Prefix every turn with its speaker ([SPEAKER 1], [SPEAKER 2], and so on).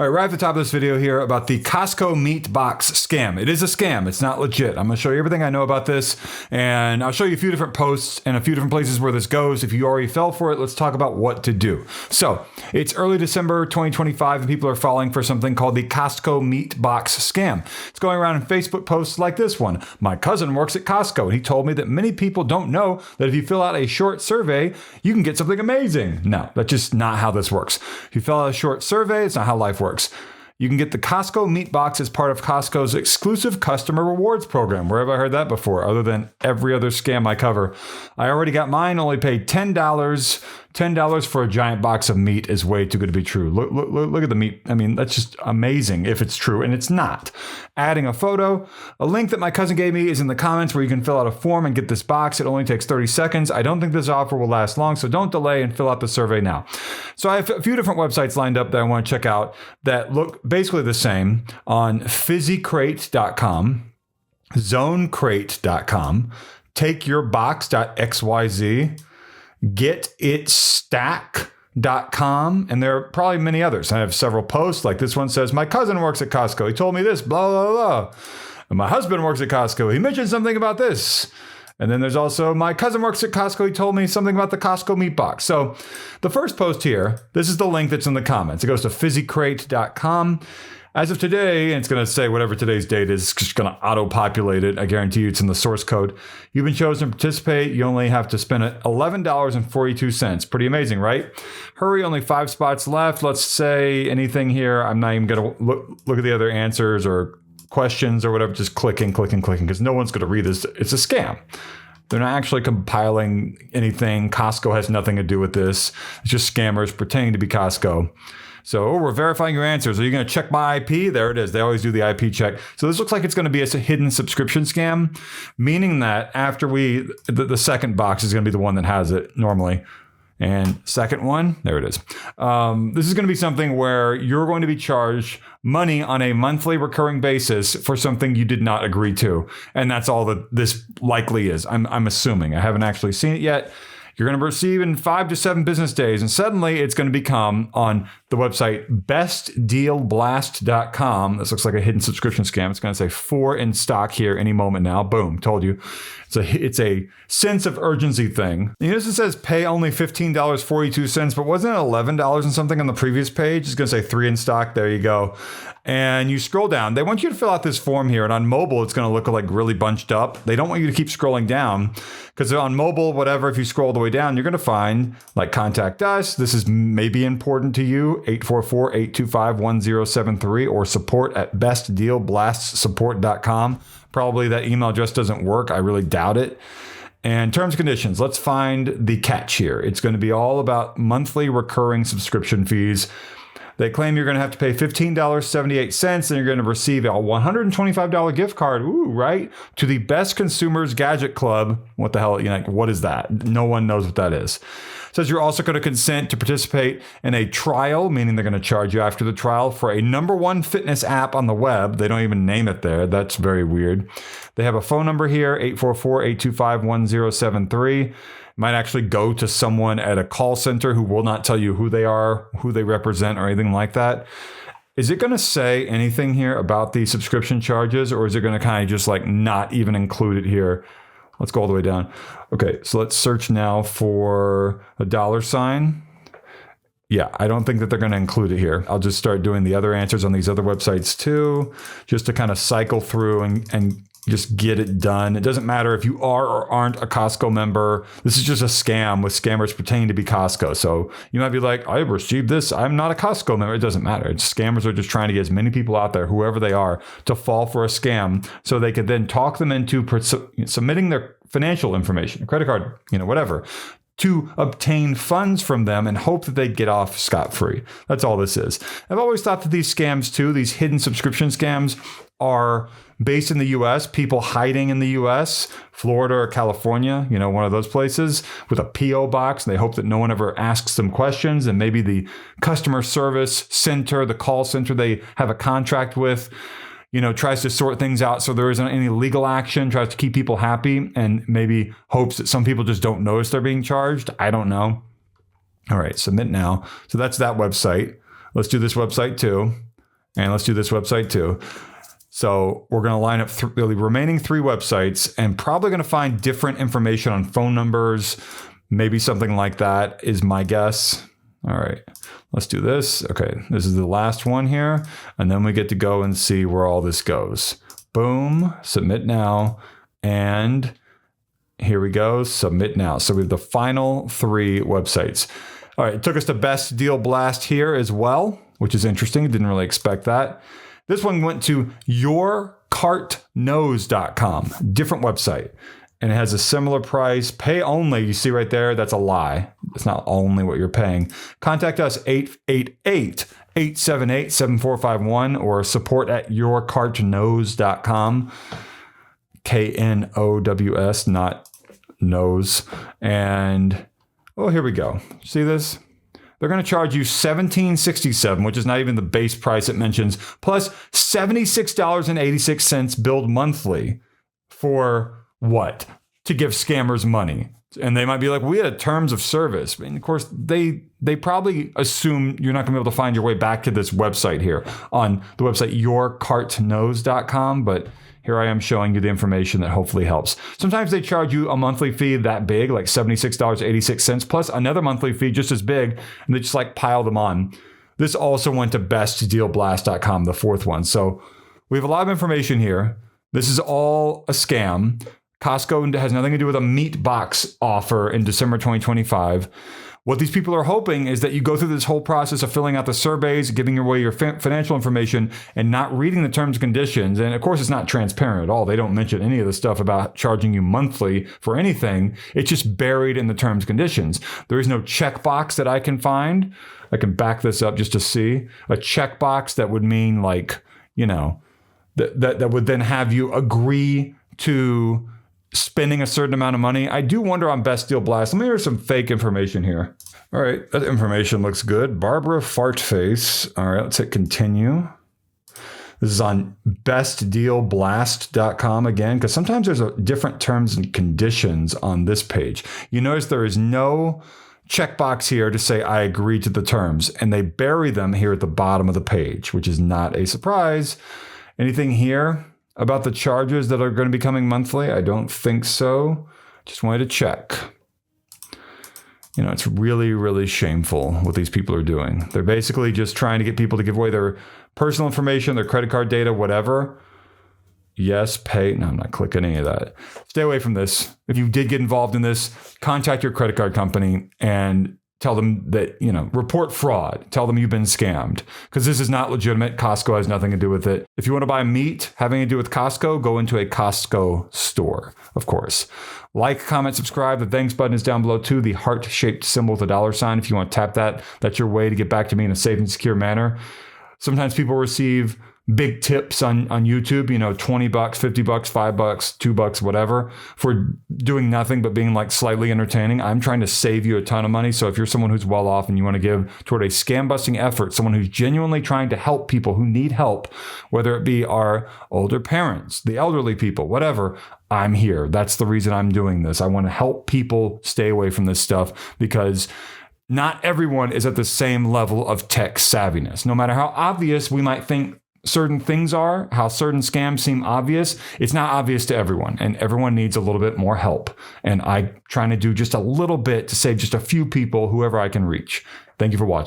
[SPEAKER 1] All right, right at the top of this video here about the Costco Meat Box scam. It is a scam. It's not legit. I'm going to show you everything I know about this, and I'll show you a few different posts and a few different places where this goes. If you already fell for it, let's talk about what to do. So it's early December 2025, and people are falling for something called the Costco Meat Box scam. It's going around in Facebook posts like this one. My cousin works at Costco, and he told me that many people don't know that if you fill out a short survey, you can get something amazing. No, that's just not how this works. If you fill out a short survey, it's not how life works. You can get the Costco Meat Box as part of Costco's exclusive customer rewards program. Where have I heard that before? Other than every other scam I cover. I already got mine, only paid $10. $10 for a giant box of meat is way too good to be true. Look at the meat. I mean, that's just amazing if it's true, and it's not. Adding a photo. A link that my cousin gave me is in the comments where you can fill out a form and get this box. It only takes 30 seconds. I don't think this offer will last long, so don't delay and fill out the survey now. So I have a few different websites lined up that I want to check out that look basically the same on fizzycrate.com, zonecrate.com, takeyourbox.xyz, getitstack.com, and there are probably many others. I have several posts like this one says, my cousin works at Costco. He told me this, blah, blah, blah. And my husband works at Costco. He mentioned something about this. And then there's also, my cousin works at Costco. He told me something about the Costco Meat Box. So the first post here, this is the link that's in the comments. It goes to fizzycrate.com. As of today, and it's going to say whatever today's date is, it's just going to auto-populate it. I guarantee you it's in the source code. You've been chosen to participate. You only have to spend $11.42. Pretty amazing, right? Hurry, only 5 spots left. Let's say anything here. I'm not even going to look at the other answers or questions or whatever. Just clicking, because no one's going to read this. It's a scam. They're not actually compiling anything. Costco has nothing to do with this. It's just scammers pretending to be Costco. So we're verifying your answers. Are you going to check my IP? There it is. They always do the IP check. So this looks like it's going to be a hidden subscription scam, meaning that after the second box is going to be the one that has it normally. And second one, there it is. This is going to be something where you're going to be charged money on a monthly recurring basis for something you did not agree to. And that's all that this likely is. I'm assuming. I haven't actually seen it yet. You're going to receive in 5 to 7 business days. And suddenly it's going to become on the website bestdealblast.com. This looks like a hidden subscription scam. It's going to say 4 in stock here any moment now. Boom. Told you. It's a sense of urgency thing. You notice it says pay only $15.42, but wasn't it $11 and something on the previous page? It's going to say 3 in stock. There you go. And you scroll down. They want you to fill out this form here. And on mobile, it's going to look like really bunched up. They don't want you to keep scrolling down because on mobile, whatever, if you scroll all the way down, you're going to find like contact us. This is maybe important to you. 844-825-1073 or support at bestdealblastsupport.com. Probably that email address doesn't work. I really doubt it. And terms and conditions. Let's find the catch here. It's going to be all about monthly recurring subscription fees. They claim you're going to have to pay $15.78 and you're going to receive a $125 gift card. Ooh, right? To the Best Consumers Gadget Club. What the hell? What is that? No one knows what that is. It says you're also going to consent to participate in a trial, meaning they're going to charge you after the trial for a #1 fitness app on the web. They don't even name it there. That's very weird. They have a phone number here, 844-825-1073. Might actually go to someone at a call center who will not tell you who they are, who they represent, or anything like that. Is it going to say anything here about the subscription charges, or is it going to kind of just like not even include it here? Let's go all the way down. Okay, so let's search now for a $sign. Yeah, I don't think that they're going to include it here. I'll just start doing the other answers on these other websites too, just to kind of cycle through and just get it done. It doesn't matter if you are or aren't a Costco member. This is just a scam with scammers pretending to be Costco. So you might be like, I received this. I'm not a Costco member. It doesn't matter. Scammers are just trying to get as many people out there, whoever they are, to fall for a scam so they could then talk them into submitting their financial information, credit card, whatever, to obtain funds from them and hope that they get off scot-free. That's all this is. I've always thought that these scams too, these hidden subscription scams, are based in the U.S., people hiding in the U.S., Florida or California, one of those places with a P.O. box. And they hope that no one ever asks them questions. And maybe the customer service center, the call center they have a contract with, tries to sort things out so there isn't any legal action, tries to keep people happy, and maybe hopes that some people just don't notice they're being charged. I don't know. All right, submit now. So that's that website. Let's do this website too. And let's do this website too. So we're going to line up the remaining 3 websites and probably going to find different information on phone numbers. Maybe something like that is my guess. All right, let's do this. Okay, this is the last one here. And then we get to go and see where all this goes. Boom, submit now. And here we go, submit now. So we have the final 3 websites. All right, it took us to Best Deal Blast here as well, which is interesting. Didn't really expect that. This one went to yourcartknows.com, different website. And it has a similar price, pay only. You see right there, that's a lie. It's not only what you're paying. Contact us 888-878-7451 or support at yourcartknows.com. KNOWS, not nose. And, oh, here we go. See this? They're going to charge you $17.67, which is not even the base price it mentions, plus $76.86 billed monthly for what? To give scammers money. And they might be like, we had terms of service. And of course, they probably assume you're not going to be able to find your way back to this website here on the website yourcartknows.com. But here I am showing you the information that hopefully helps. Sometimes they charge you a monthly fee that big, like $76.86, plus another monthly fee just as big, and they just like pile them on. This also went to bestdealblast.com, the 4th one. So we have a lot of information here. This is all a scam. Costco has nothing to do with a meat box offer in December 2025. What these people are hoping is that you go through this whole process of filling out the surveys, giving away your financial information, and not reading the terms and conditions. And of course, it's not transparent at all. They don't mention any of the stuff about charging you monthly for anything. It's just buried in the terms and conditions. There is no checkbox that I can find. I can back this up just to see. A checkbox that would mean like, you know, that would then have you agree to spending a certain amount of money. I do wonder on Best Deal Blast. Let me hear some fake information here. All right, that information looks good. Barbara Fartface. All right, let's hit continue. This is on bestdealblast.com again, because sometimes there's different terms and conditions on this page. You notice there is no checkbox here to say I agree to the terms, and they bury them here at the bottom of the page, which is not a surprise. Anything here about the charges that are going to be coming monthly? I don't think so. Just wanted to check. You know, it's really, really shameful what these people are doing. They're basically just trying to get people to give away their personal information, their credit card data, whatever. Yes, pay. No, I'm not clicking any of that. Stay away from this. If you did get involved in this, contact your credit card company and tell them that, you know, report fraud. Tell them you've been scammed, because this is not legitimate. Costco has nothing to do with it. If you want to buy meat having to do with Costco, go into a Costco store, of course. Like, comment, subscribe. The thanks button is down below too. The heart-shaped symbol with the $sign. If you want to tap that, that's your way to get back to me in a safe and secure manner. Sometimes people receive big tips on YouTube, you know, $20, $50, $5, $2, whatever, for doing nothing but being like slightly entertaining. I'm trying to save you a ton of money. So if you're someone who's well off and you want to give toward a scam busting effort, someone who's genuinely trying to help people who need help, whether it be our older parents, the elderly people, whatever, I'm here. That's the reason I'm doing this. I want to help people stay away from this stuff, because not everyone is at the same level of tech savviness. No matter how obvious we might think certain things are, how certain scams seem obvious, it's not obvious to everyone, and everyone needs a little bit more help. And I'm trying to do just a little bit to save just a few people, whoever I can reach. Thank you for watching.